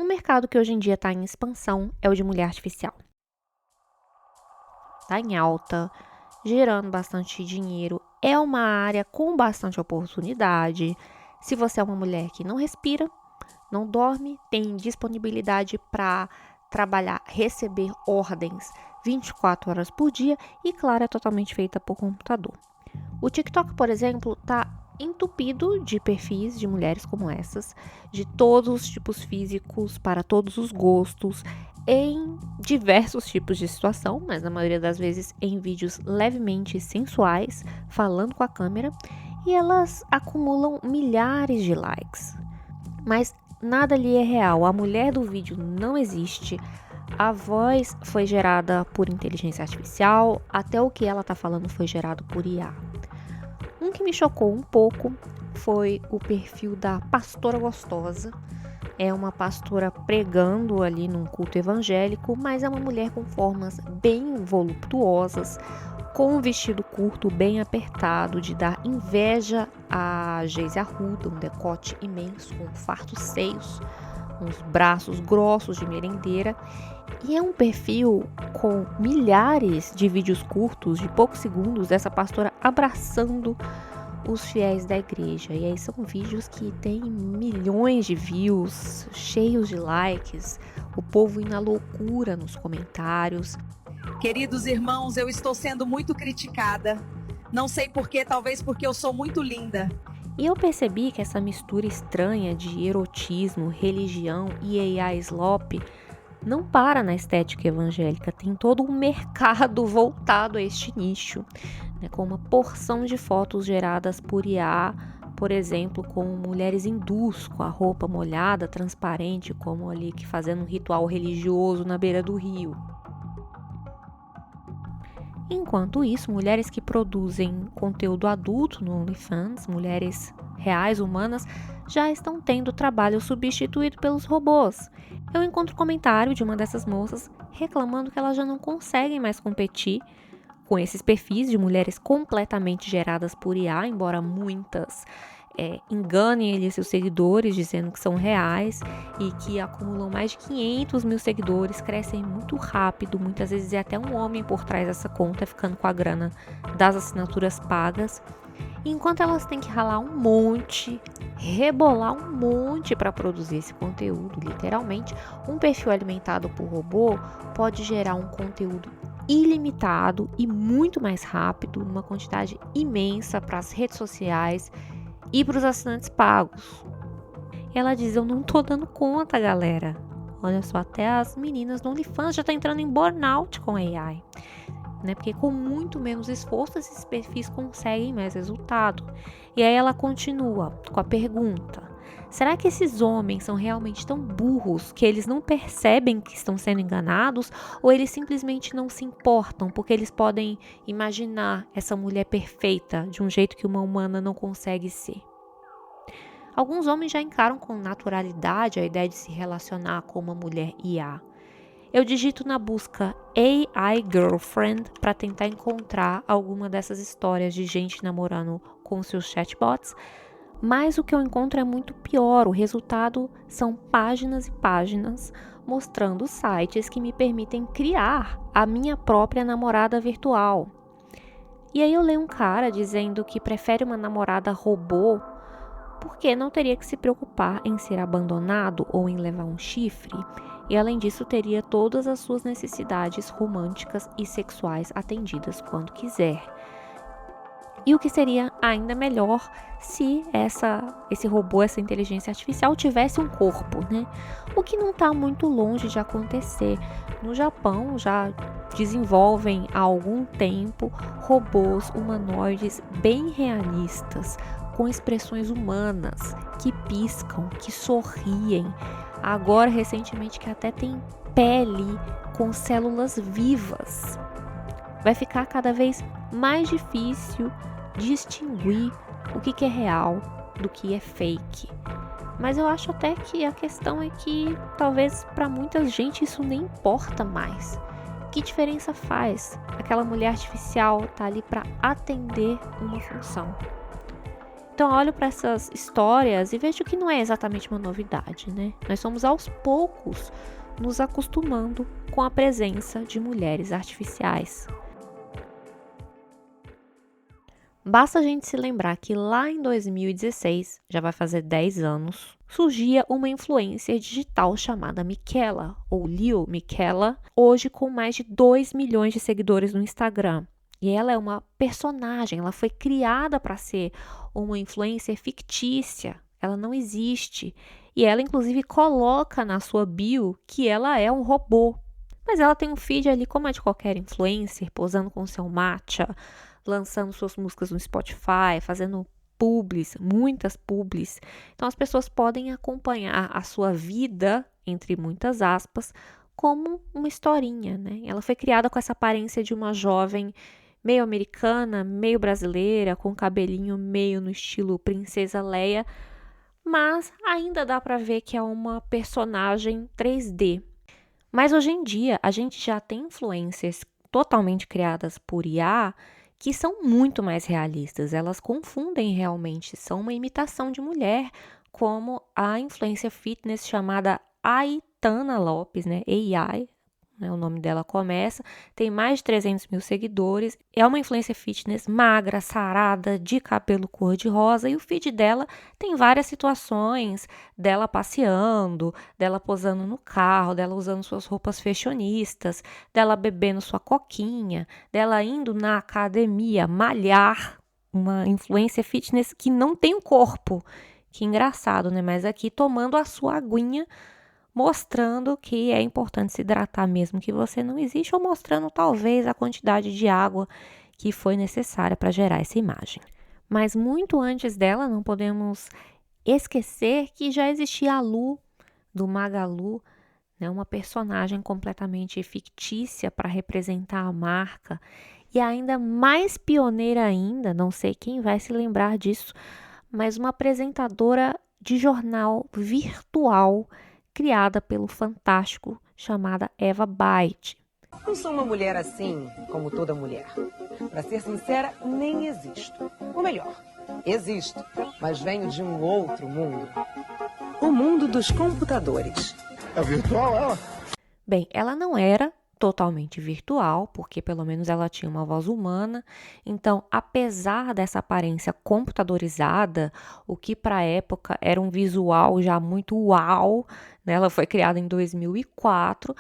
mercado que hoje em dia está em expansão é o de mulher artificial. Está em alta, gerando bastante dinheiro. É uma área com bastante oportunidade. Se você é uma mulher que não respira, não dorme, tem disponibilidade para trabalhar, receber ordens 24 horas por dia e, claro, é totalmente feita por computador. O TikTok, por exemplo, está entupido de perfis de mulheres como essas, de todos os tipos físicos, para todos os gostos, em diversos tipos de situação, mas na maioria das vezes em vídeos levemente sensuais, falando com a câmera, e elas acumulam milhares de likes. Mas nada ali é real, a mulher do vídeo não existe, a voz foi gerada por inteligência artificial, até o que ela está falando foi gerado por IA. Um que me chocou um pouco foi o perfil da pastora gostosa. É uma pastora pregando ali num culto evangélico, mas é uma mulher com formas bem voluptuosas, com um vestido curto bem apertado, de dar inveja a Geise Arruda, um decote imenso, com fartos seios, uns braços grossos de merendeira. E é um perfil com milhares de vídeos curtos, de poucos segundos, dessa pastora abraçando os fiéis da igreja. E aí são vídeos que têm milhões de views, cheios de likes, o povo indo à loucura nos comentários. Queridos irmãos, eu estou sendo muito criticada. Não sei porquê, talvez porque eu sou muito linda. E eu percebi que essa mistura estranha de erotismo, religião e AI slop não para na estética evangélica, tem todo um mercado voltado a este nicho, né, com uma porção de fotos geradas por IA, por exemplo, com mulheres hindus com a roupa molhada, transparente, como ali que fazendo um ritual religioso na beira do rio. Enquanto isso, mulheres que produzem conteúdo adulto no OnlyFans, mulheres reais, humanas, já estão tendo trabalho substituído pelos robôs. Eu encontro comentário de uma dessas moças reclamando que elas já não conseguem mais competir com esses perfis de mulheres completamente geradas por IA, embora muitas enganem ali seus seguidores dizendo que são reais e que acumulam mais de 500 mil seguidores, crescem muito rápido, muitas vezes é até um homem por trás dessa conta, ficando com a grana das assinaturas pagas. E enquanto elas têm que ralar um monte, rebolar um monte para produzir esse conteúdo, literalmente, um perfil alimentado por robô pode gerar um conteúdo ilimitado e muito mais rápido, numa quantidade imensa para as redes sociais e para os assinantes pagos. Ela diz, eu não tô dando conta, galera. Olha só, até as meninas do OnlyFans já estão entrando em burnout com AI. Né? Porque com muito menos esforço esses perfis conseguem mais resultado. E aí ela continua com a pergunta: será que esses homens são realmente tão burros que eles não percebem que estão sendo enganados, ou eles simplesmente não se importam porque eles podem imaginar essa mulher perfeita de um jeito que uma humana não consegue ser? Alguns homens já encaram com naturalidade a ideia de se relacionar com uma mulher IA. Eu digito na busca AI Girlfriend para tentar encontrar alguma dessas histórias de gente namorando com seus chatbots, mas o que eu encontro é muito pior. O resultado são páginas e páginas mostrando sites que me permitem criar a minha própria namorada virtual. E aí eu leio um cara dizendo que prefere uma namorada robô porque não teria que se preocupar em ser abandonado ou em levar um chifre, e além disso teria todas as suas necessidades românticas e sexuais atendidas quando quiser. E o que seria ainda melhor se esse robô, essa inteligência artificial tivesse um corpo, né? O que não está muito longe de acontecer. No Japão já desenvolvem há algum tempo robôs humanoides bem realistas, com expressões humanas, que piscam, que sorriem. Agora, recentemente, que até tem pele com células vivas. Vai ficar cada vez mais difícil distinguir o que é real do que é fake. Mas eu acho até que a questão é que talvez para muita gente isso nem importa mais. Que diferença faz? Aquela mulher artificial tá ali para atender uma função. Então eu olho para essas histórias e vejo que não é exatamente uma novidade, né? Nós somos aos poucos nos acostumando com a presença de mulheres artificiais. Basta a gente se lembrar que lá em 2016, já vai fazer 10 anos, surgia uma influencer digital chamada Miquela, ou Lil Miquela, hoje com mais de 2 milhões de seguidores no Instagram. E ela é uma personagem, ela foi criada para ser uma influencer fictícia, ela não existe. E ela, inclusive, coloca na sua bio que ela é um robô. Mas ela tem um feed ali, como é de qualquer influencer, posando com seu matcha, lançando suas músicas no Spotify, fazendo publis, muitas publis. Então as pessoas podem acompanhar a sua vida, entre muitas aspas, como uma historinha, né? Ela foi criada com essa aparência de uma jovem meio americana, meio brasileira, com cabelinho meio no estilo Princesa Leia, mas ainda dá para ver que é uma personagem 3D. Mas hoje em dia a gente já tem influências totalmente criadas por IA que são muito mais realistas. Elas confundem realmente, são uma imitação de mulher, como a influencer fitness chamada Aitana Lopes, né? AI, né? O nome dela começa, tem mais de 300 mil seguidores, é uma influencer fitness magra, sarada, de cabelo cor-de-rosa, e o feed dela tem várias situações dela passeando, dela posando no carro, dela usando suas roupas fashionistas, dela bebendo sua coquinha, dela indo na academia malhar, uma influencer fitness que não tem um corpo. Que engraçado, né? Mas aqui tomando a sua aguinha, mostrando que é importante se hidratar mesmo que você não existe, ou mostrando talvez a quantidade de água que foi necessária para gerar essa imagem. Mas muito antes dela, não podemos esquecer que já existia a Lu, do Magalu, né, uma personagem completamente fictícia para representar a marca, e ainda mais pioneira ainda, não sei quem vai se lembrar disso, mas uma apresentadora de jornal virtual criada pelo Fantástico, chamada Eva Byte. Não sou uma mulher assim, como toda mulher. Para ser sincera, nem existo. Ou melhor, existo, mas venho de um outro mundo. O mundo dos computadores. É virtual ela? Bem, ela não era totalmente virtual, porque pelo menos ela tinha uma voz humana. Então, apesar dessa aparência computadorizada, o que para a época era um visual já muito uau, né? Ela foi criada em 2004,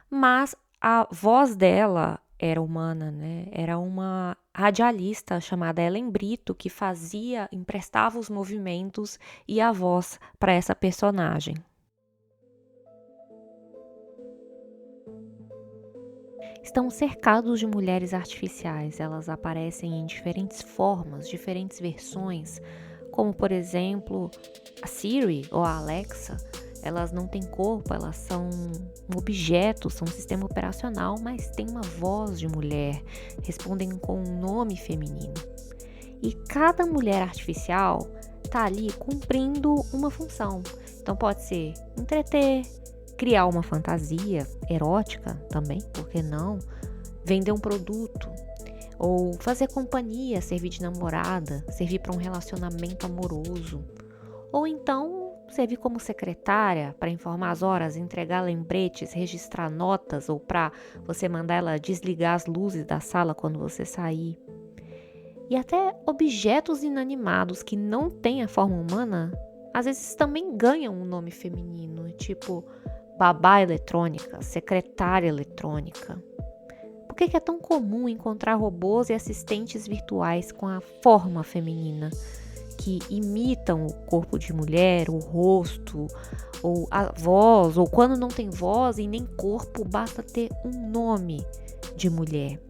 mas a voz dela era humana, né? Era uma radialista chamada Ellen Brito que emprestava os movimentos e a voz para essa personagem. Estão cercados de mulheres artificiais. Elas aparecem em diferentes formas, diferentes versões, como por exemplo a Siri ou a Alexa. Elas não têm corpo, elas são um objeto, são um sistema operacional, mas têm uma voz de mulher, respondem com um nome feminino. E cada mulher artificial está ali cumprindo uma função. Então pode ser entreter, criar uma fantasia erótica também, por que não? Vender um produto, ou fazer companhia, servir de namorada, servir para um relacionamento amoroso, ou então servir como secretária para informar as horas, entregar lembretes, registrar notas, ou para você mandar ela desligar as luzes da sala quando você sair. E até objetos inanimados que não têm a forma humana, às vezes também ganham um nome feminino, tipo babá eletrônica, secretária eletrônica. Por que é tão comum encontrar robôs e assistentes virtuais com a forma feminina, que imitam o corpo de mulher, o rosto, ou a voz, ou quando não tem voz e nem corpo, basta ter um nome de mulher?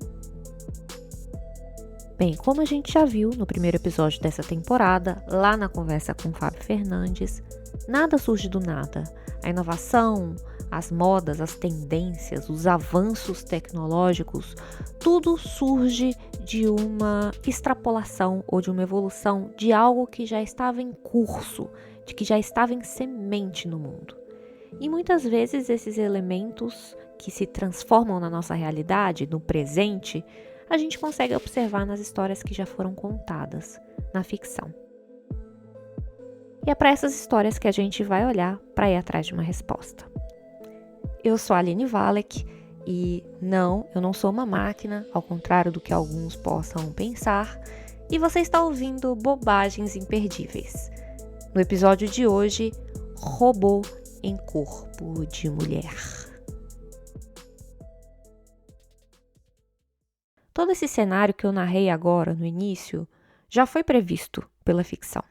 Bem, como a gente já viu no primeiro episódio dessa temporada, lá na conversa com Fábio Fernandes, nada surge do nada. A inovação, as modas, as tendências, os avanços tecnológicos, tudo surge de uma extrapolação ou de uma evolução de algo que já estava em curso, de que já estava em semente no mundo. E muitas vezes esses elementos que se transformam na nossa realidade, no presente, a gente consegue observar nas histórias que já foram contadas, na ficção. E é para essas histórias que a gente vai olhar para ir atrás de uma resposta. Eu sou a Aline Valek e não, eu não sou uma máquina, ao contrário do que alguns possam pensar, e você está ouvindo Bobagens Imperdíveis. No episódio de hoje, robô em corpo de mulher. Todo esse cenário que eu narrei agora no início já foi previsto pela ficção.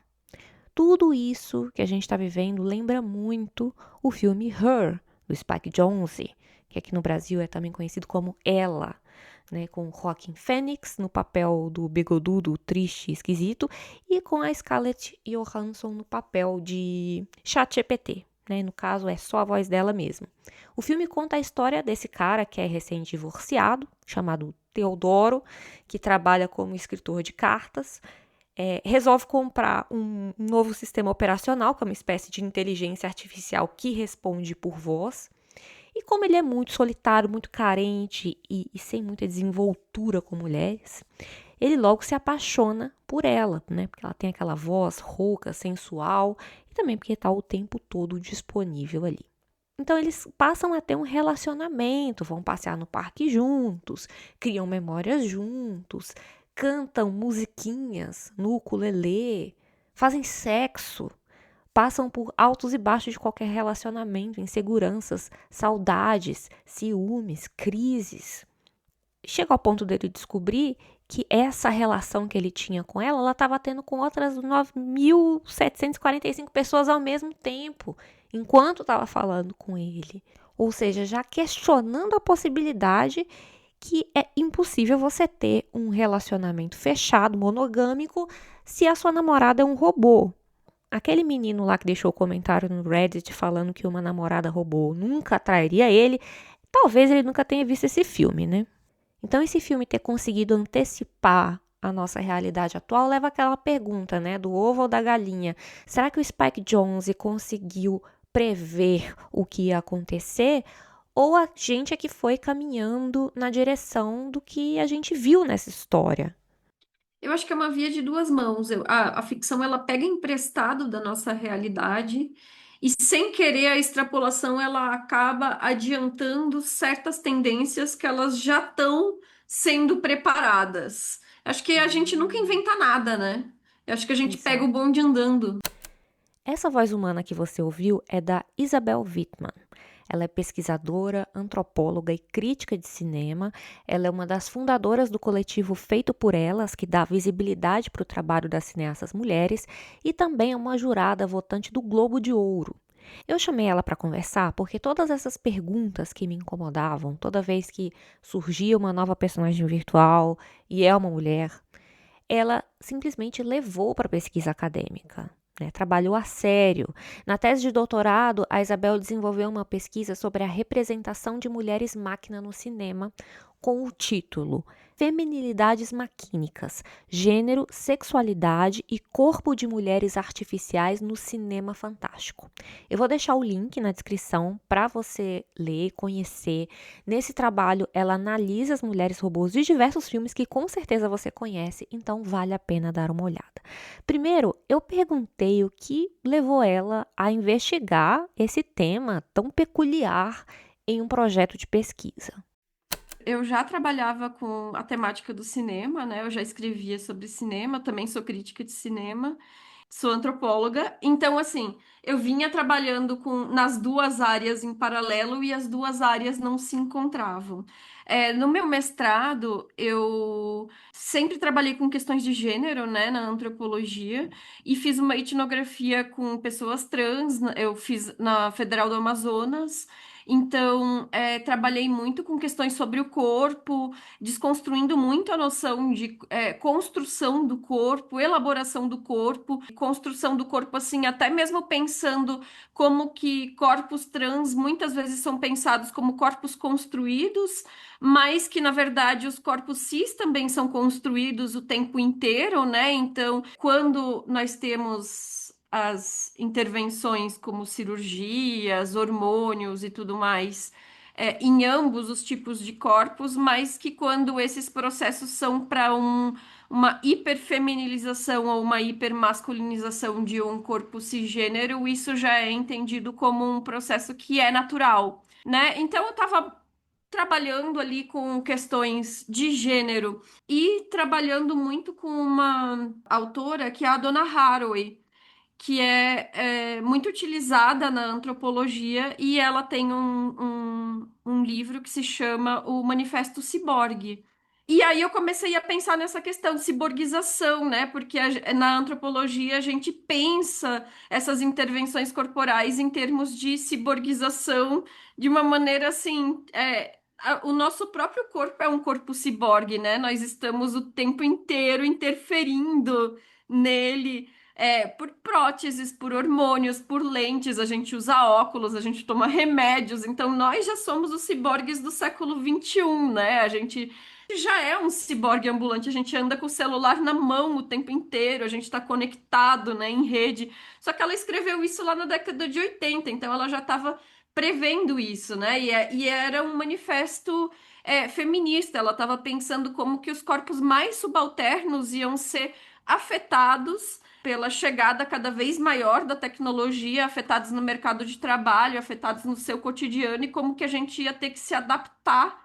Tudo isso que a gente está vivendo lembra muito o filme Her, do Spike Jonze, que aqui no Brasil é também conhecido como Ela, né, com Joaquin Phoenix no papel do bigodudo, triste e esquisito, e com a Scarlett Johansson no papel de ChatGPT. Né, no caso, é só a voz dela mesmo. O filme conta a história desse cara que é recém-divorciado, chamado Teodoro, que trabalha como escritor de cartas, resolve comprar um novo sistema operacional, que é uma espécie de inteligência artificial que responde por voz. E como ele é muito solitário, muito carente e sem muita desenvoltura com mulheres, ele logo se apaixona por ela, né? Porque ela tem aquela voz rouca, sensual, e também porque está o tempo todo disponível ali. Então eles passam a ter um relacionamento, vão passear no parque juntos, criam memórias juntos, cantam musiquinhas no ukulele, fazem sexo, passam por altos e baixos de qualquer relacionamento, inseguranças, saudades, ciúmes, crises. Chega ao ponto dele descobrir que essa relação que ele tinha com ela, ela estava tendo com outras 9.745 pessoas ao mesmo tempo, enquanto estava falando com ele. Ou seja, já questionando a possibilidade que é impossível você ter um relacionamento fechado, monogâmico, se a sua namorada é um robô. Aquele menino lá que deixou o comentário no Reddit falando que uma namorada robô nunca trairia ele, talvez ele nunca tenha visto esse filme, né? Então, esse filme ter conseguido antecipar a nossa realidade atual leva àquela pergunta, né? Do ovo ou da galinha? Será que o Spike Jonze conseguiu prever o que ia acontecer? Ou a gente é que foi caminhando na direção do que a gente viu nessa história? Eu acho que é uma via de duas mãos. A ficção ela pega emprestado da nossa realidade e, sem querer, a extrapolação ela acaba adiantando certas tendências que elas já estão sendo preparadas. Acho que a gente nunca inventa nada, né? Eu acho que a gente pega o bonde andando. Essa voz humana que você ouviu é da Isabel Wittmann. Ela é pesquisadora, antropóloga e crítica de cinema. Ela é uma das fundadoras do coletivo Feito por Elas, que dá visibilidade para o trabalho das cineastas mulheres, e também é uma jurada votante do Globo de Ouro. Eu chamei ela para conversar porque todas essas perguntas que me incomodavam, toda vez que surgia uma nova personagem virtual e é uma mulher, ela simplesmente levou para a pesquisa acadêmica. Né, trabalhou a sério. Na tese de doutorado, a Isabel desenvolveu uma pesquisa sobre a representação de mulheres máquina no cinema, com o título Feminilidades Maquínicas, Gênero, Sexualidade e Corpo de Mulheres Artificiais no Cinema Fantástico. Eu vou deixar o link na descrição para você ler, conhecer. Nesse trabalho, ela analisa as mulheres robôs de diversos filmes que com certeza você conhece, então vale a pena dar uma olhada. Primeiro, eu perguntei o que levou ela a investigar esse tema tão peculiar em um projeto de pesquisa. Eu já trabalhava com a temática do cinema, né? Eu já escrevia sobre cinema, também sou crítica de cinema, sou antropóloga. Então, assim, eu vinha trabalhando nas duas áreas em paralelo e as duas áreas não se encontravam. No meu mestrado, eu sempre trabalhei com questões de gênero, né, na antropologia, e fiz uma etnografia com pessoas trans. Eu fiz na Federal do Amazonas. Então, trabalhei muito com questões sobre o corpo, desconstruindo muito a noção de construção do corpo, elaboração do corpo, construção do corpo, assim, até mesmo pensando como que corpos trans muitas vezes são pensados como corpos construídos, mas que, na verdade, os corpos cis também são construídos o tempo inteiro, né? Então, quando nós temos as intervenções como cirurgias, hormônios e tudo mais, em ambos os tipos de corpos, mas que quando esses processos são para uma hiperfeminilização ou uma hipermasculinização de um corpo cisgênero, isso já é entendido como um processo que é natural, né? Então eu estava trabalhando ali com questões de gênero e trabalhando muito com uma autora que é a Donna Haraway, que é muito utilizada na antropologia, e ela tem um livro que se chama O Manifesto Ciborgue. E aí eu comecei a pensar nessa questão de ciborguização, né? Porque na antropologia a gente pensa essas intervenções corporais em termos de ciborguização de uma maneira assim. O nosso próprio corpo é um corpo ciborgue, né? Nós estamos o tempo inteiro interferindo nele, por próteses, por hormônios, por lentes, a gente usa óculos, a gente toma remédios, então nós já somos os ciborgues do século XXI, né? A gente já é um ciborgue ambulante, a gente anda com o celular na mão o tempo inteiro, a gente está conectado, né, em rede. Só que ela escreveu isso lá na década de 80, então ela já estava prevendo isso, né? E era um manifesto feminista, ela estava pensando como que os corpos mais subalternos iam ser afetados pela chegada cada vez maior da tecnologia, afetados no mercado de trabalho, afetados no seu cotidiano, e como que a gente ia ter que se adaptar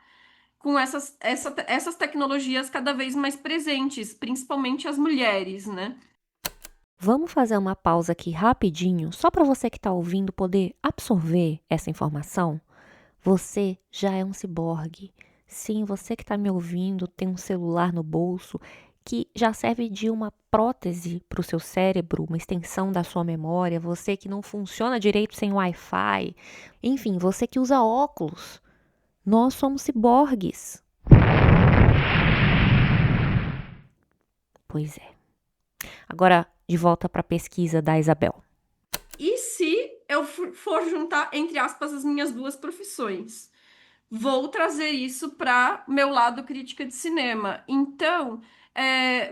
com essas tecnologias cada vez mais presentes, principalmente as mulheres, né? Vamos fazer uma pausa aqui rapidinho, só para você que está ouvindo poder absorver essa informação? Você já é um ciborgue. Sim, você que está me ouvindo tem um celular no bolso que já serve de uma prótese para o seu cérebro, uma extensão da sua memória. Você que não funciona direito sem Wi-Fi. Enfim, você que usa óculos. Nós somos ciborgues. Pois é. Agora, de volta para a pesquisa da Isabel. E se eu for juntar, entre aspas, as minhas duas profissões? Vou trazer isso para meu lado crítica de cinema. Então,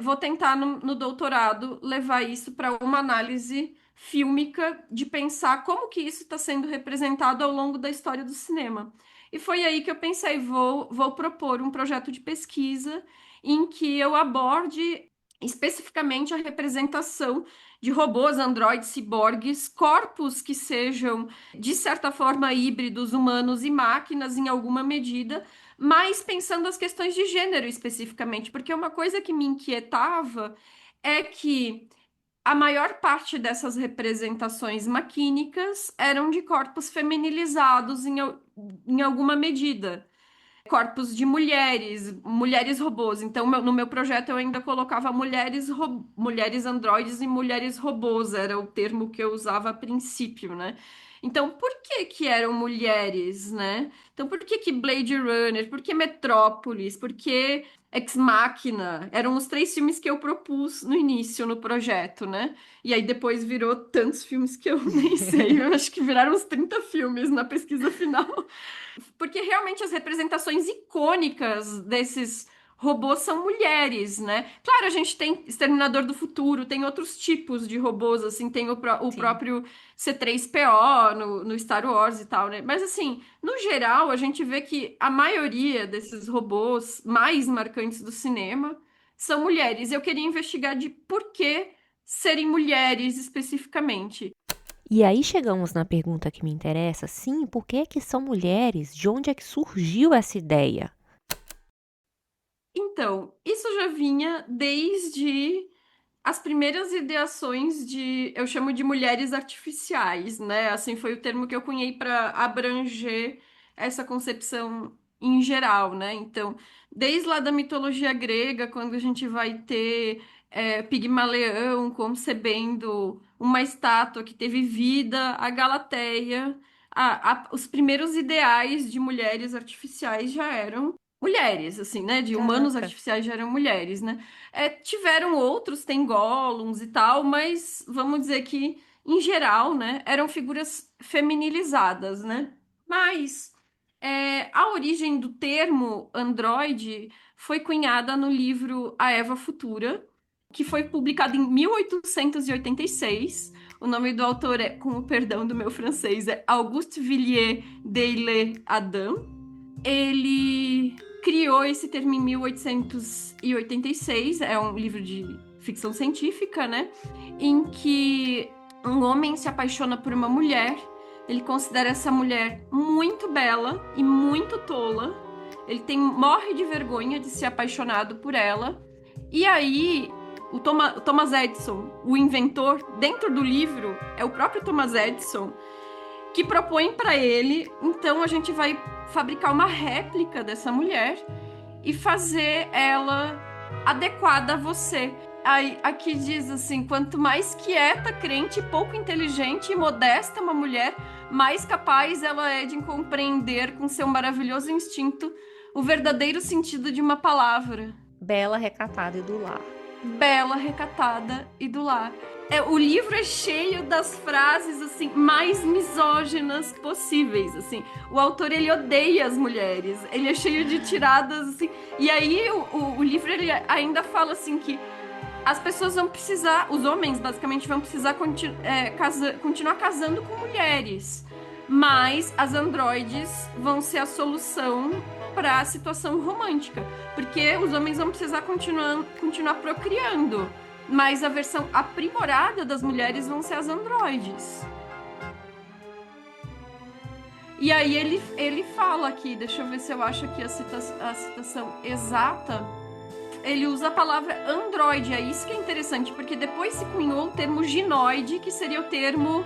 vou tentar no doutorado levar isso para uma análise fílmica de pensar como que isso está sendo representado ao longo da história do cinema. E foi aí que eu pensei, vou propor um projeto de pesquisa em que eu aborde especificamente a representação de robôs, androides, ciborgues, corpos que sejam de certa forma, híbridos, humanos e máquinas em alguma medida, mas pensando as questões de gênero especificamente, porque uma coisa que me inquietava é que a maior parte dessas representações maquínicas eram de corpos feminilizados em alguma medida, corpos de mulheres, mulheres robôs. Então, no meu projeto eu ainda colocava mulheres androides e mulheres robôs, era o termo que eu usava a princípio, né? Então, por que que eram mulheres, né? Então, por que que Blade Runner? Por que Metrópolis? Por que Ex Machina? Eram os três filmes que eu propus no início no projeto, né? E aí depois virou tantos filmes que eu nem sei. Eu acho que viraram uns 30 filmes na pesquisa final. Porque realmente as representações icônicas desses robôs são mulheres, né? Claro, a gente tem Exterminador do Futuro, tem outros tipos de robôs, assim, tem o próprio C3PO no Star Wars e tal, né? Mas, assim, no geral, a gente vê que a maioria desses robôs mais marcantes do cinema são mulheres. Eu queria investigar de por que serem mulheres especificamente. E aí chegamos na pergunta que me interessa, sim, por que que são mulheres? De onde é que surgiu essa ideia? Então, isso já vinha desde as primeiras ideações eu chamo de mulheres artificiais, né? Assim, foi o termo que eu cunhei para abranger essa concepção em geral, né? Então, desde lá da mitologia grega, quando a gente vai ter Pigmaleão concebendo uma estátua que teve vida, a Galateia, os primeiros ideais de mulheres artificiais já eram mulheres, assim, né? De humanos Caraca. artificiais já eram mulheres, né? Tiveram outros, tem Gollums e tal, mas vamos dizer que, em geral, né, eram figuras feminilizadas, né? Mas a origem do termo androide foi cunhada no livro A Eva Futura, que foi publicado em 1886. O nome do autor é, com o perdão do meu francês, é Auguste Villiers de L'Adam. Ele criou esse termo em 1886, é um livro de ficção científica, né? Em que um homem se apaixona por uma mulher, ele considera essa mulher muito bela e muito tola, ele morre de vergonha de ser apaixonado por ela, e aí o Thomas Edison, o inventor, dentro do livro, é o próprio Thomas Edison, que propõe para ele, então a gente vai fabricar uma réplica dessa mulher e fazer ela adequada a você. Aí, aqui diz assim, quanto mais quieta, crente, pouco inteligente e modesta uma mulher, mais capaz ela é de compreender com seu maravilhoso instinto o verdadeiro sentido de uma palavra. Bela, recatada e do lar. Bela, recatada e do lar. O livro é cheio das frases assim mais misóginas possíveis, assim. O autor, ele odeia as mulheres, ele é cheio de tiradas, assim. E aí o livro, ele ainda fala assim que as pessoas vão precisar, os homens basicamente vão precisar continuar casando com mulheres, mas as androides vão ser a solução para a situação romântica, porque os homens vão precisar continuar procriando, mas a versão aprimorada das mulheres vão ser as androides. E aí ele fala aqui, deixa eu ver se eu acho aqui a citação exata. Ele usa a palavra androide, é isso que é interessante, porque depois se cunhou o termo ginoide, que seria o termo,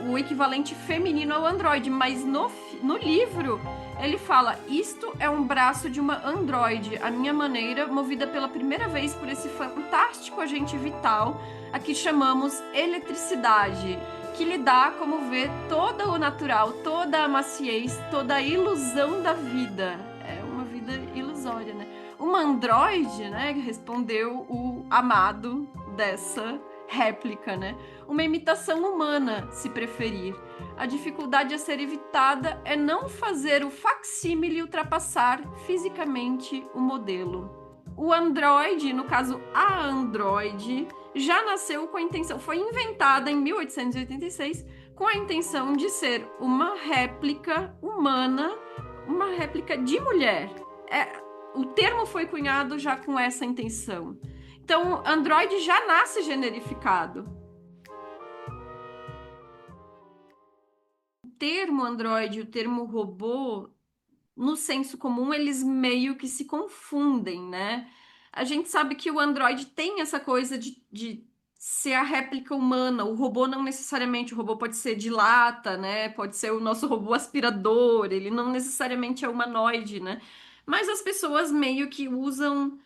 o equivalente feminino ao androide, mas no livro ele fala, isto é um braço de uma androide, a minha maneira, movida pela primeira vez por esse fantástico agente vital, a que chamamos eletricidade, que lhe dá, como vê, todo o natural, toda a maciez, toda a ilusão da vida. É uma vida ilusória, né? Uma androide, né, respondeu o amado dessa réplica, né? Uma imitação humana, se preferir. A dificuldade a ser evitada é não fazer o facsímile ultrapassar fisicamente o modelo. O androide, no caso a androide, já nasceu com a intenção, foi inventada em 1886 com a intenção de ser uma réplica humana, uma réplica de mulher. O termo foi cunhado já com essa intenção. Então, androide já nasce generificado. O termo androide e o termo robô, no senso comum, eles meio que se confundem, né? A gente sabe que o androide tem essa coisa de ser a réplica humana. O robô não necessariamente, o robô pode ser de lata, né? Pode ser o nosso robô aspirador, ele não necessariamente é humanoide, né? Mas as pessoas meio que usam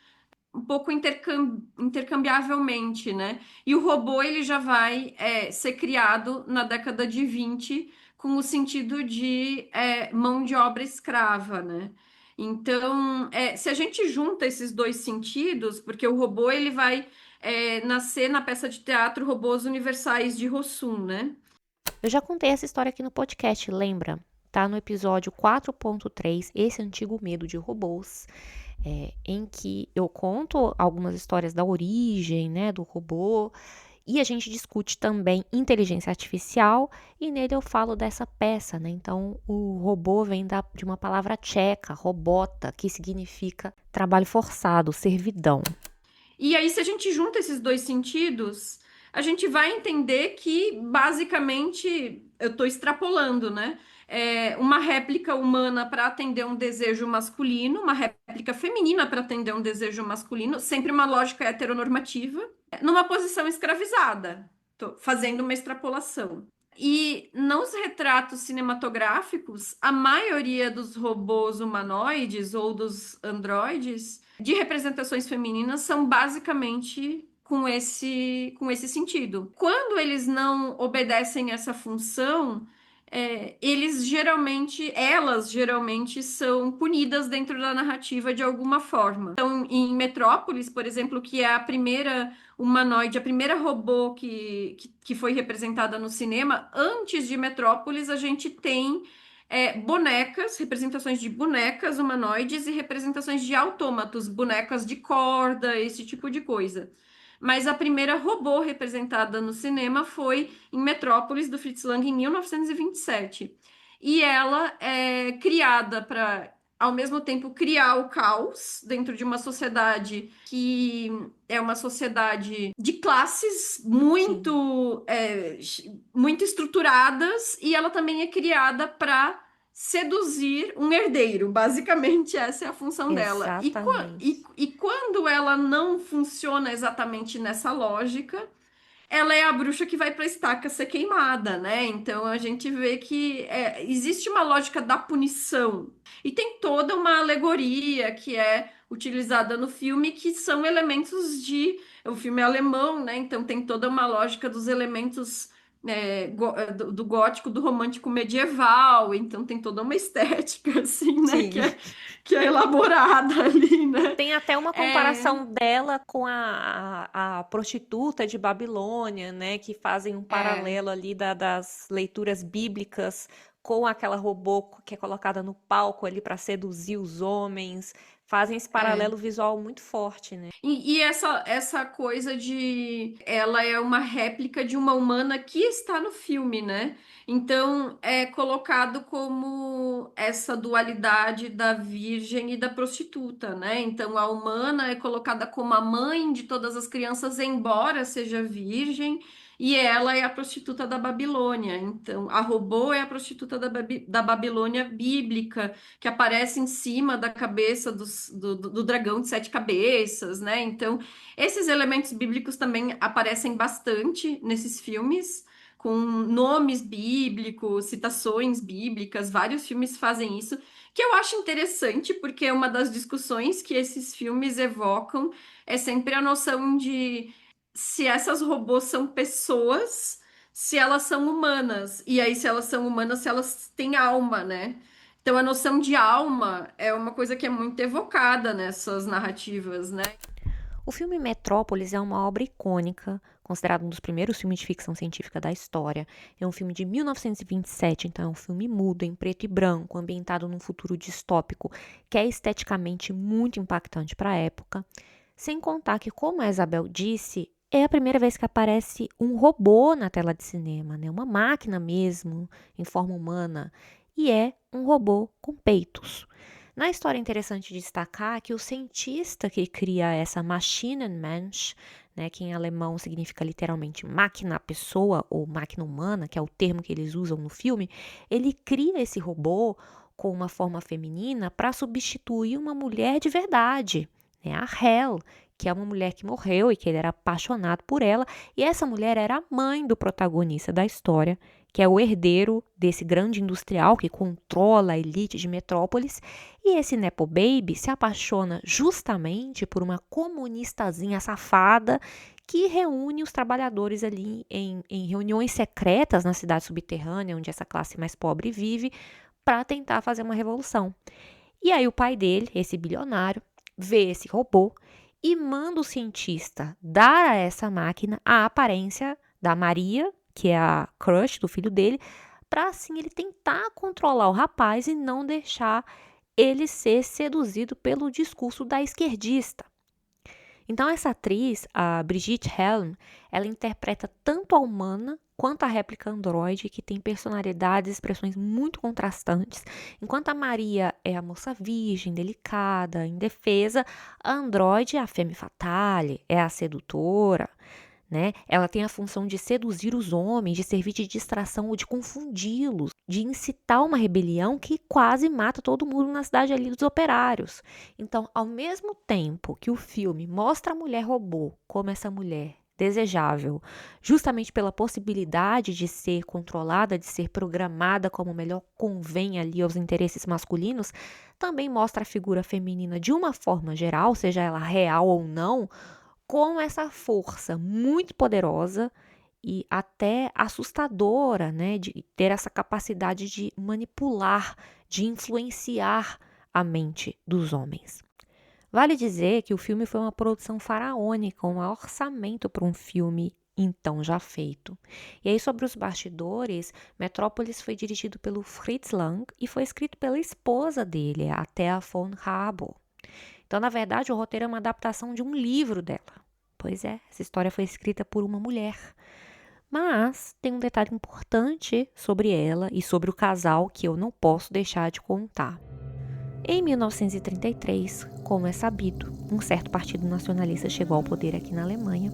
um pouco intercambiavelmente, né? E o robô, ele já vai ser criado na década de 20 com o sentido de mão de obra escrava, né? Então, se a gente junta esses dois sentidos, porque o robô, ele vai nascer na peça de teatro Robôs Universais de Rossum, né? Eu já contei essa história aqui no podcast, lembra? Tá no episódio 4.3, Esse Antigo Medo de Robôs, em que eu conto algumas histórias da origem, né, do robô, e a gente discute também inteligência artificial, e nele eu falo dessa peça, né? Então, o robô vem de uma palavra tcheca, robota, que significa trabalho forçado, servidão. E aí, se a gente junta esses dois sentidos, a gente vai entender que, basicamente, eu estou extrapolando, né? Uma réplica humana para atender um desejo masculino, uma réplica feminina para atender um desejo masculino, sempre uma lógica heteronormativa, numa posição escravizada. Tô fazendo uma extrapolação. E nos retratos cinematográficos, a maioria dos robôs humanoides ou dos androides de representações femininas são basicamente com esse sentido. Quando eles não obedecem essa função, elas geralmente são punidas dentro da narrativa de alguma forma. Então, em Metrópolis, por exemplo, que é a primeira humanoide, a primeira robô que foi representada no cinema, antes de Metrópolis, a gente tem bonecas, representações de bonecas humanoides e representações de autômatos, bonecas de corda, esse tipo de coisa. Mas a primeira robô representada no cinema foi em Metrópolis, do Fritz Lang, em 1927. E ela é criada para, ao mesmo tempo, criar o caos dentro de uma sociedade que é uma sociedade de classes Sim, muito estruturadas, e ela também é criada para seduzir um herdeiro. Basicamente, essa é a função dela. exatamente. E quando ela não funciona exatamente nessa lógica, ela é a bruxa que vai para a estaca ser queimada, né? Então a gente vê que existe uma lógica da punição. E tem toda uma alegoria que é utilizada no filme, que são elementos de. O filme é alemão, né? Então tem toda uma lógica dos elementos. Do gótico, do romântico medieval, então tem toda uma estética, assim, né, Sim. que é elaborada ali, né? Tem até uma É, comparação dela com a prostituta de Babilônia, né? Que fazem um é, paralelo ali das leituras bíblicas com aquela robô que é colocada no palco ali para seduzir os homens. Fazem esse é. paralelo visual muito forte, né? E essa coisa de ela é uma réplica de uma humana que está no filme, né? Então é colocado como essa dualidade da virgem e da prostituta, né? Então a humana é colocada como a mãe de todas as crianças, embora seja virgem, e ela é a prostituta da Babilônia. Então a robô é a prostituta da Babilônia bíblica que aparece em cima da cabeça do dragão de sete cabeças, né? Então, esses elementos bíblicos também aparecem bastante nesses filmes, com nomes bíblicos, citações bíblicas, vários filmes fazem isso, que eu acho interessante, porque uma das discussões que esses filmes evocam é sempre a noção de se essas robôs são pessoas, se elas são humanas, e aí se elas são humanas, se elas têm alma, né? Então, a noção de alma é uma coisa que é muito evocada nessas narrativas, né? O filme Metrópolis é uma obra icônica, considerado um dos primeiros filmes de ficção científica da história. É um filme de 1927, então é um filme mudo, em preto e branco, ambientado num futuro distópico, que é esteticamente muito impactante para a época. Sem contar que, como a Isabel disse, é a primeira vez que aparece um robô na tela de cinema, né? Uma máquina mesmo, em forma humana. E é um robô com peitos. Na história é interessante destacar que o cientista que cria essa Maschinenmensch, né, que em alemão significa literalmente máquina pessoa ou máquina humana, que é o termo que eles usam no filme, ele cria esse robô com uma forma feminina para substituir uma mulher de verdade, né, a Hel, que é uma mulher que morreu e que ele era apaixonado por ela, e essa mulher era a mãe do protagonista da história, que é o herdeiro desse grande industrial que controla a elite de Metrópolis, e esse Nepo Baby se apaixona justamente por uma comunistazinha safada que reúne os trabalhadores ali em reuniões secretas na cidade subterrânea, onde essa classe mais pobre vive, para tentar fazer uma revolução. E aí o pai dele, esse bilionário, vê esse robô e manda o cientista dar a essa máquina a aparência da Maria, que é a crush do filho dele, para assim ele tentar controlar o rapaz e não deixar ele ser seduzido pelo discurso da esquerdista. Então essa atriz, a Brigitte Helm, ela interpreta tanto a humana quanto a réplica androide, que tem personalidades e expressões muito contrastantes. Enquanto a Maria é a moça virgem, delicada, indefesa, a androide é a femme fatale, é a sedutora, né? Ela tem a função de seduzir os homens, de servir de distração ou de confundi-los, de incitar uma rebelião que quase mata todo mundo na cidade ali dos operários. Então, ao mesmo tempo que o filme mostra a mulher robô como essa mulher desejável, justamente pela possibilidade de ser controlada, de ser programada como melhor convém ali aos interesses masculinos, também mostra a figura feminina de uma forma geral, seja ela real ou não, com essa força muito poderosa e até assustadora, né, de ter essa capacidade de manipular, de influenciar a mente dos homens. Vale dizer que o filme foi uma produção faraônica, um maior orçamento para um filme então já feito. E aí, sobre os bastidores, Metrópolis foi dirigido pelo Fritz Lang e foi escrito pela esposa dele, a Thea von Harbou. Então, na verdade, o roteiro é uma adaptação de um livro dela, Pois é, essa história foi escrita por uma mulher. Mas tem um detalhe importante sobre ela e sobre o casal que eu não posso deixar de contar. Em 1933, como é sabido, um certo partido nacionalista chegou ao poder aqui na Alemanha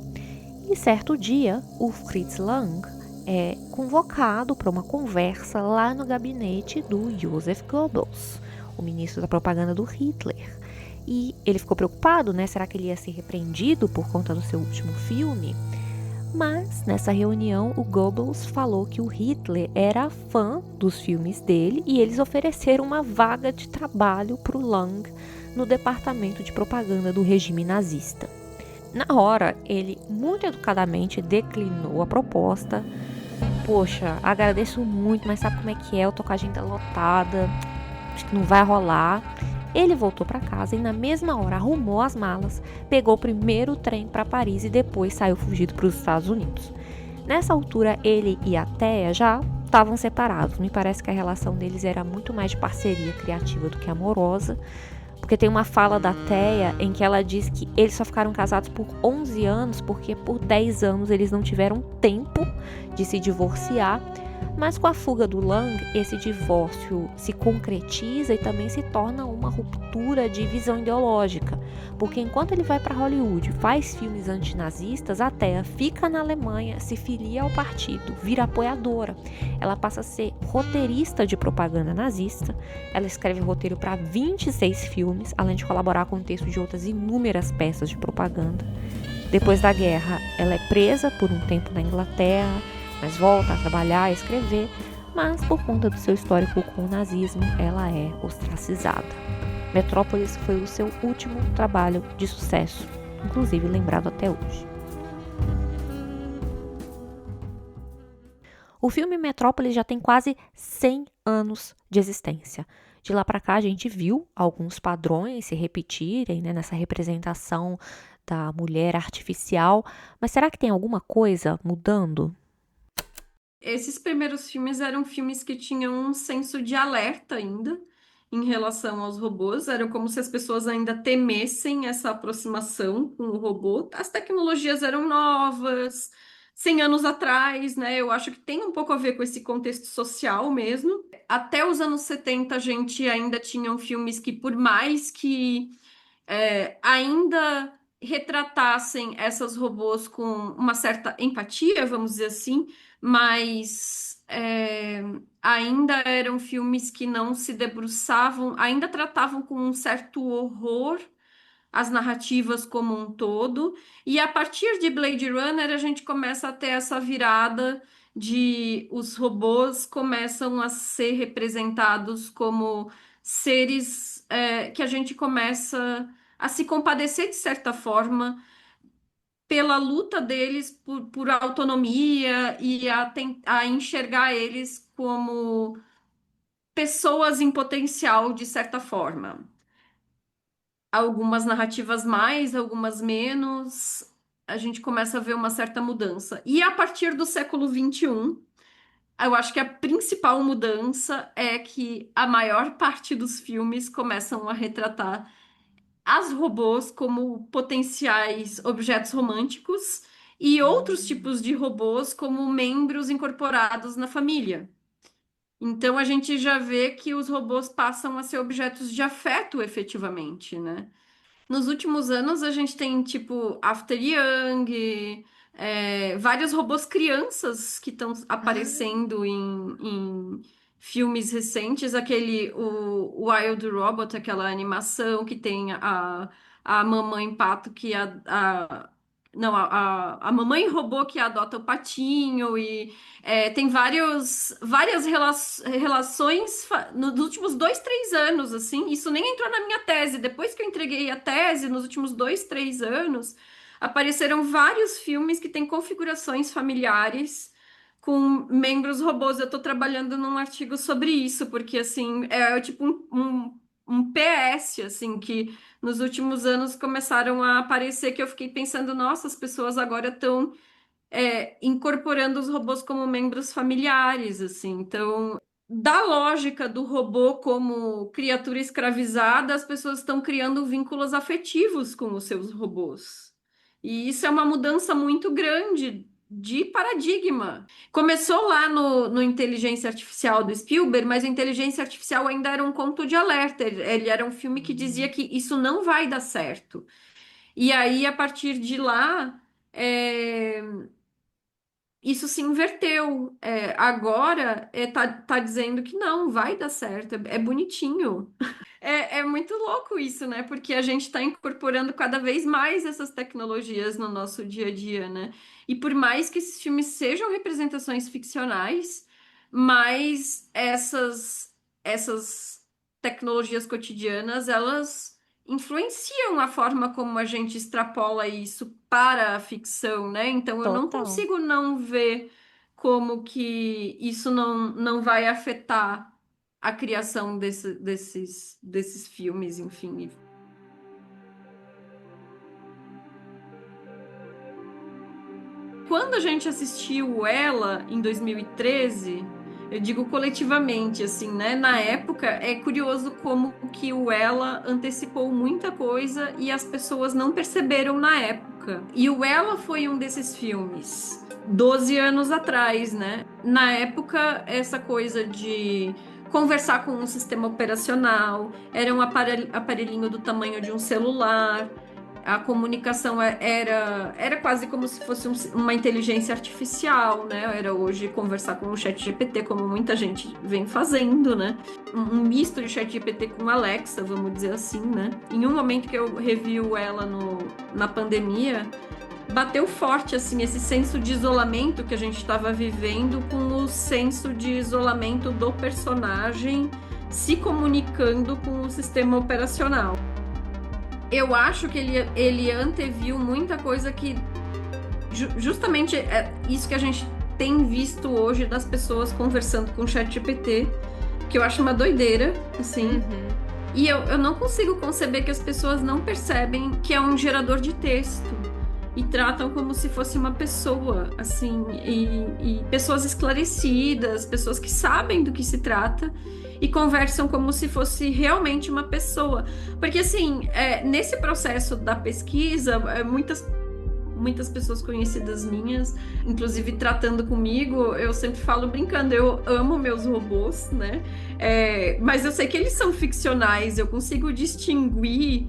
e certo dia o Fritz Lang é convocado para uma conversa lá no gabinete do Joseph Goebbels, o ministro da propaganda do Hitler. E ele ficou preocupado, né? Será que ele ia ser repreendido por conta do seu último filme? Mas, nessa reunião, o Goebbels falou que o Hitler era fã dos filmes dele e eles ofereceram uma vaga de trabalho para o Lang no departamento de propaganda do regime nazista. Na hora, ele muito educadamente declinou a proposta. Poxa, agradeço muito, mas sabe como é que é? Eu tô com a agenda lotada, acho que não vai rolar. Ele voltou para casa e na mesma hora arrumou as malas, pegou o primeiro trem para Paris e depois saiu fugido para os Estados Unidos. Nessa altura, ele e a Thea já estavam separados. Me parece que a relação deles era muito mais de parceria criativa do que amorosa, porque tem uma fala da Thea em que ela diz que eles só ficaram casados por 11 anos porque por 10 anos eles não tiveram tempo de se divorciar. Mas com a fuga do Lang, esse divórcio se concretiza e também se torna uma ruptura de visão ideológica. Porque enquanto ele vai para Hollywood, faz filmes antinazistas, a Thea fica na Alemanha, se filia ao partido, vira apoiadora. Ela passa a ser roteirista de propaganda nazista. Ela escreve roteiro para 26 filmes, além de colaborar com o texto de outras inúmeras peças de propaganda. Depois da guerra, ela é presa por um tempo na Inglaterra, mas volta a trabalhar, a escrever, mas por conta do seu histórico com o nazismo, ela é ostracizada. Metrópolis foi o seu último trabalho de sucesso, inclusive lembrado até hoje. O filme Metrópolis já tem quase 100 anos de existência. De lá para cá a gente viu alguns padrões se repetirem, né, nessa representação da mulher artificial, mas será que tem alguma coisa mudando? Esses primeiros filmes eram filmes que tinham um senso de alerta ainda em relação aos robôs. Eram como se as pessoas ainda temessem essa aproximação com o robô. As tecnologias eram novas, 100 anos atrás, né? Eu acho que tem um pouco a ver com esse contexto social mesmo. Até os anos 70 a gente ainda tinha filmes que, por mais que ainda retratassem essas robôs com uma certa empatia, vamos dizer assim, mas ainda eram filmes que não se debruçavam, ainda tratavam com um certo horror as narrativas como um todo, e a partir de Blade Runner a gente começa a ter essa virada de os robôs começam a ser representados como seres que a gente começa a se compadecer de certa forma pela luta deles por autonomia e a enxergar eles como pessoas em potencial de certa forma. Algumas narrativas mais, algumas menos, a gente começa a ver uma certa mudança. E a partir do século XXI, eu acho que a principal mudança é que a maior parte dos filmes começam a retratar as robôs como potenciais objetos românticos e outros tipos de robôs como membros incorporados na família. Então a gente já vê que os robôs passam a ser objetos de afeto efetivamente, né? Nos últimos anos, a gente tem, tipo, After Young, vários robôs crianças que estão aparecendo em filmes recentes. O Wild Robot, aquela animação que tem a mamãe pato não, a mamãe robô que adota o patinho e tem várias relações nos últimos 2, 3 anos, assim. Isso nem entrou na minha tese. Depois que eu entreguei a tese, nos últimos 2, 3 anos, apareceram vários filmes que têm configurações familiares com membros robôs. Eu estou trabalhando num artigo sobre isso, porque, assim, é tipo um PS, assim, que nos últimos anos começaram a aparecer que eu fiquei pensando, nossa, as pessoas agora estão incorporando os robôs como membros familiares, assim. Então, da lógica do robô como criatura escravizada, as pessoas estão criando vínculos afetivos com os seus robôs. E isso é uma mudança muito grande de paradigma. Começou lá no Inteligência Artificial do Spielberg, mas o Inteligência Artificial ainda era um conto de alerta. Ele era um filme que dizia que isso não vai dar certo. E aí, a partir de lá, isso se inverteu. Agora tá dizendo que não, vai dar certo, é bonitinho. É muito louco isso, né? Porque a gente está incorporando cada vez mais essas tecnologias no nosso dia a dia, né? E por mais que esses filmes sejam representações ficcionais, mas essas tecnologias cotidianas, elas influenciam a forma como a gente extrapola isso para a ficção, né? Então eu não Total. consigo não ver como que isso não vai afetar a criação desses filmes, enfim. Quando a gente assistiu ela em 2013, eu digo coletivamente, assim, né? Na época, é curioso como que o Ela antecipou muita coisa e as pessoas não perceberam na época. E o Ela foi um desses filmes, 12 anos atrás, né? Na época, essa coisa de conversar com um sistema operacional, era um aparelhinho do tamanho de um celular. A comunicação era quase como se fosse uma inteligência artificial, né? Era hoje conversar com o chat GPT, como muita gente vem fazendo, né? Um misto de chat GPT com Alexa, vamos dizer assim, né? Em um momento que eu review ela na pandemia, bateu forte, assim, esse senso de isolamento que a gente estava vivendo com o senso de isolamento do personagem se comunicando com o sistema operacional. Eu acho que ele anteviu muita coisa que justamente é isso que a gente tem visto hoje das pessoas conversando com o ChatGPT, que eu acho uma doideira, assim. E eu não consigo conceber que as pessoas não percebem que é um gerador de texto e tratam como se fosse uma pessoa, assim, e pessoas esclarecidas, pessoas que sabem do que se trata e conversam como se fosse realmente uma pessoa. Porque, assim, nesse processo da pesquisa, muitas pessoas conhecidas minhas, inclusive tratando comigo, eu sempre falo brincando, eu amo meus robôs, né? Mas eu sei que eles são ficcionais, eu consigo distinguir.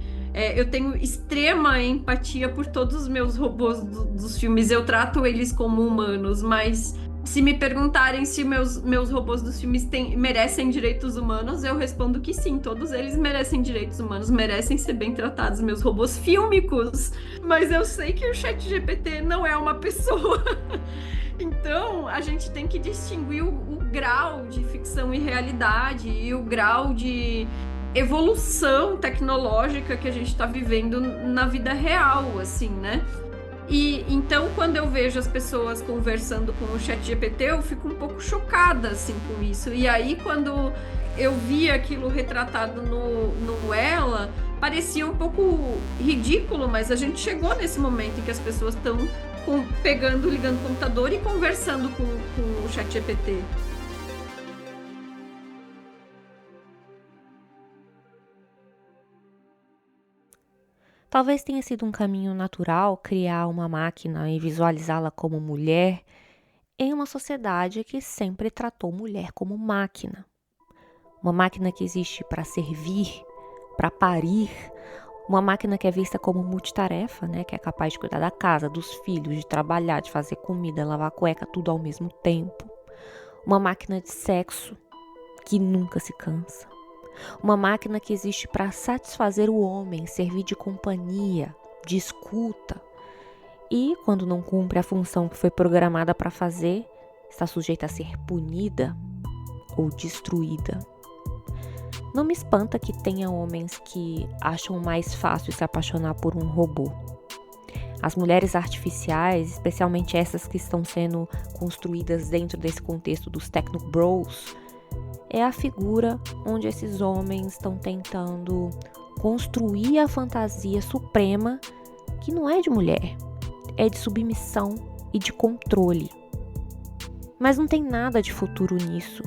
Eu tenho extrema empatia por todos os meus robôs dos filmes, eu trato eles como humanos, mas se me perguntarem se meus robôs dos filmes merecem direitos humanos, eu respondo que sim, todos eles merecem direitos humanos, merecem ser bem tratados, meus robôs fílmicos. Mas eu sei que o ChatGPT não é uma pessoa. Então, a gente tem que distinguir o grau de ficção e realidade e o grau de evolução tecnológica que a gente está vivendo na vida real, assim, né? E então, quando eu vejo as pessoas conversando com o ChatGPT, eu fico um pouco chocada, assim, com isso. E aí, quando eu vi aquilo retratado no Ela, parecia um pouco ridículo, mas a gente chegou nesse momento em que as pessoas estão ligando o computador e conversando com o ChatGPT. Talvez tenha sido um caminho natural criar uma máquina e visualizá-la como mulher em uma sociedade que sempre tratou mulher como máquina. Uma máquina que existe para servir, para parir, uma máquina que é vista como multitarefa, né? Que é capaz de cuidar da casa, dos filhos, de trabalhar, de fazer comida, lavar cueca, tudo ao mesmo tempo. Uma máquina de sexo que nunca se cansa. Uma máquina que existe para satisfazer o homem, servir de companhia, de escuta. E, quando não cumpre a função que foi programada para fazer, está sujeita a ser punida ou destruída. Não me espanta que tenha homens que acham mais fácil se apaixonar por um robô. As mulheres artificiais, especialmente essas que estão sendo construídas dentro desse contexto dos techno-bros, é a figura onde esses homens estão tentando construir a fantasia suprema que não é de mulher, é de submissão e de controle. Mas não tem nada de futuro nisso.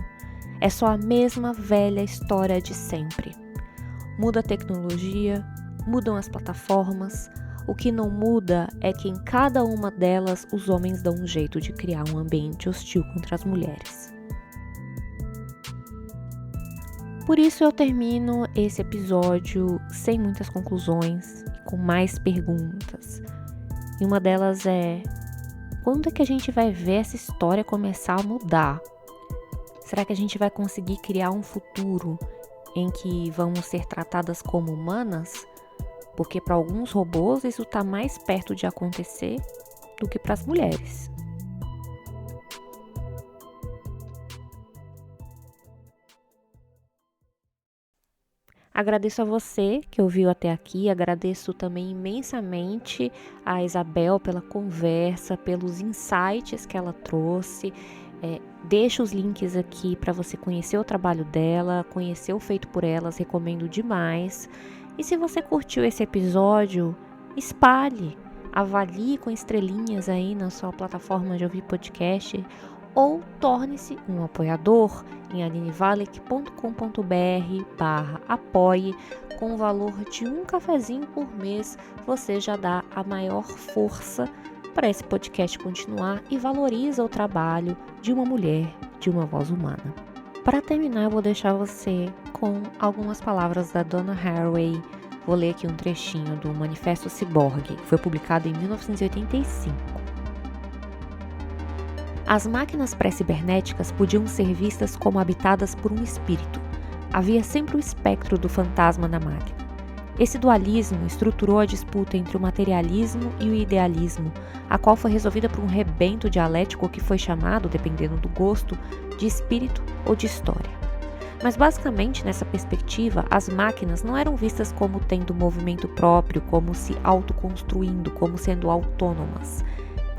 É só a mesma velha história de sempre. Muda a tecnologia, mudam as plataformas, O que não muda é que em cada uma delas os homens dão um jeito de criar um ambiente hostil contra as mulheres. Por isso eu termino esse episódio sem muitas conclusões e com mais perguntas. E uma delas é: quando é que a gente vai ver essa história começar a mudar? Será que a gente vai conseguir criar um futuro em que vamos ser tratadas como humanas? Porque para alguns robôs isso está mais perto de acontecer do que para as mulheres. Agradeço a você que ouviu até aqui, agradeço também imensamente a Isabel pela conversa, pelos insights que ela trouxe. Deixo os links aqui para você conhecer o trabalho dela, conhecer o Feito por Elas, recomendo demais. E se você curtiu esse episódio, espalhe, avalie com estrelinhas aí na sua plataforma de ouvir podcast, ou torne-se um apoiador em alinevalek.com.br/apoie. Com o valor de um cafezinho por mês, você já dá a maior força para esse podcast continuar e valoriza o trabalho de uma mulher, de uma voz humana. Para terminar, eu vou deixar você com algumas palavras da Donna Haraway. Vou ler aqui um trechinho do Manifesto Ciborgue, que foi publicado em 1985. As máquinas pré-cibernéticas podiam ser vistas como habitadas por um espírito. Havia sempre o espectro do fantasma na máquina. Esse dualismo estruturou a disputa entre o materialismo e o idealismo, a qual foi resolvida por um rebento dialético que foi chamado, dependendo do gosto, de espírito ou de história. Mas basicamente, nessa perspectiva, as máquinas não eram vistas como tendo movimento próprio, como se autoconstruindo, como sendo autônomas.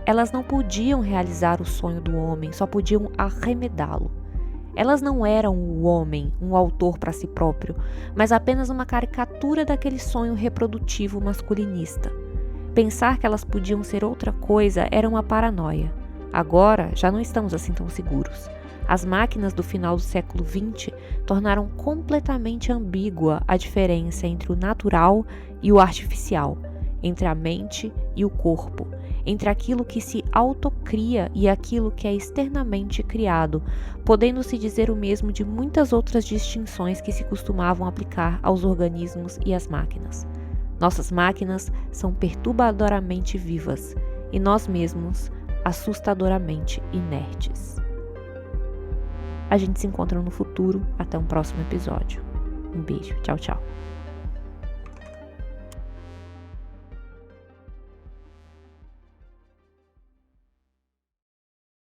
Elas não podiam realizar o sonho do homem, só podiam arremedá-lo. Elas não eram o homem, um autor para si próprio, mas apenas uma caricatura daquele sonho reprodutivo masculinista. Pensar que elas podiam ser outra coisa era uma paranoia. Agora, já não estamos assim tão seguros. As máquinas do final do século XX tornaram completamente ambígua a diferença entre o natural e o artificial, entre a mente e o corpo, entre aquilo que se autocria e aquilo que é externamente criado, podendo-se dizer o mesmo de muitas outras distinções que se costumavam aplicar aos organismos e às máquinas. Nossas máquinas são perturbadoramente vivas e nós mesmos assustadoramente inertes. A gente se encontra no futuro. Até um próximo episódio. Um beijo. Tchau, tchau.